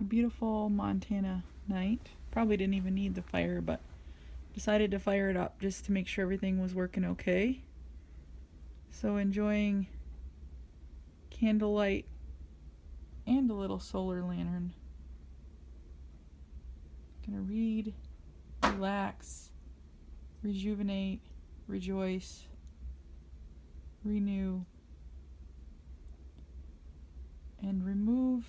a beautiful Montana night. Probably didn't even need the fire, but decided to fire it up just to make sure everything was working okay. So enjoying candlelight and a little solar lantern. Gonna read, relax, rejuvenate, rejoice, renew, and remove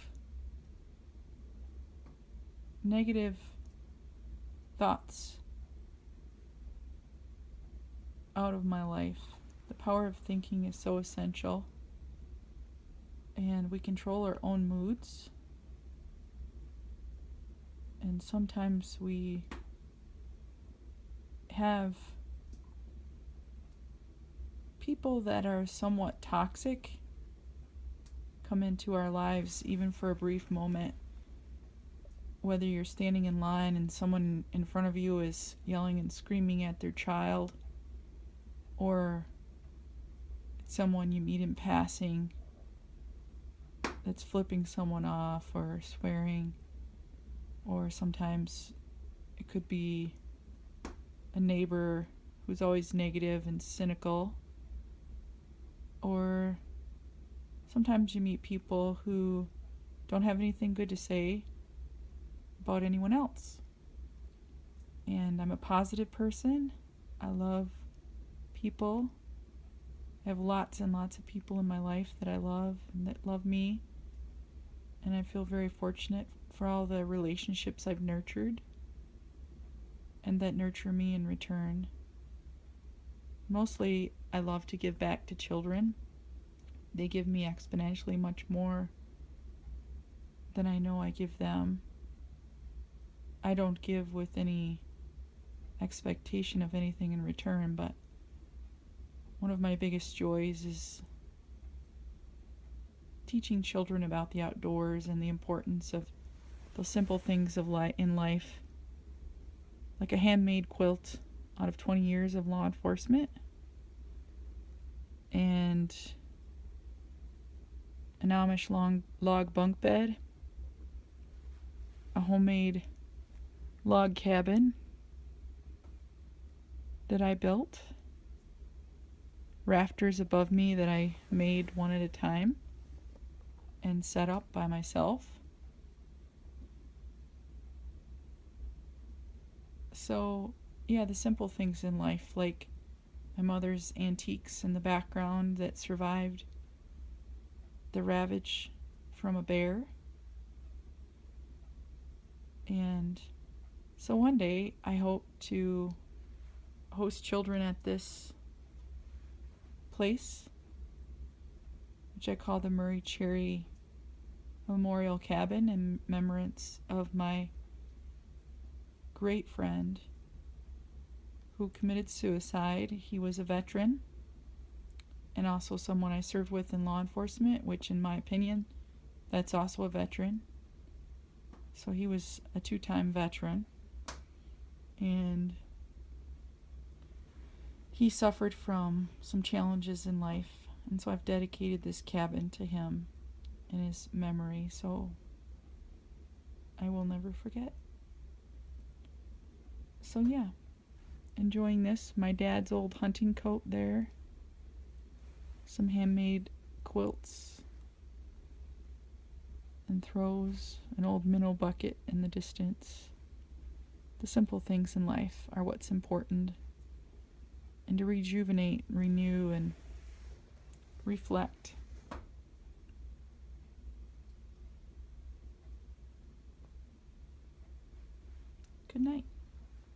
negative thoughts out of my life. The power of thinking is so essential, and we control our own moods, and sometimes we have people that are somewhat toxic come into our lives even for a brief moment. Whether you're standing in line and someone in front of you is yelling and screaming at their child, or someone you meet in passing that's flipping someone off or swearing, or sometimes it could be a neighbor who's always negative and cynical, or sometimes you meet people who don't have anything good to say about anyone else. And I'm a positive person. I love people. I have lots and lots of people in my life that I love and that love me. And I feel very fortunate for all the relationships I've nurtured and that nurture me in return. Mostly, I love to give back to children. They give me exponentially much more than I know I give them. I don't give with any expectation of anything in return, but one of my biggest joys is teaching children about the outdoors and the importance of the simple things of in life, like a handmade quilt out of 20 years of law enforcement, and an Amish log bunk bed, a homemade log cabin that I built, rafters above me that I made one at a time and set up by myself. So, yeah, the simple things in life, like my mother's antiques in the background that survived the ravage from a bear. And so one day I hope to host children at this place, which I call the Murray Cherry Memorial Cabin, in remembrance of my great friend who committed suicide. He was a veteran and also someone I served with in law enforcement, which in my opinion, that's also a veteran. So he was a 2-time veteran, and he suffered from some challenges in life, and so I've dedicated this cabin to him in his memory, so I will never forget. So yeah, enjoying this. My dad's old hunting coat there, some handmade quilts and throws, an old minnow bucket in the distance. The simple things in life are what's important, and to rejuvenate, renew, and reflect. Good night.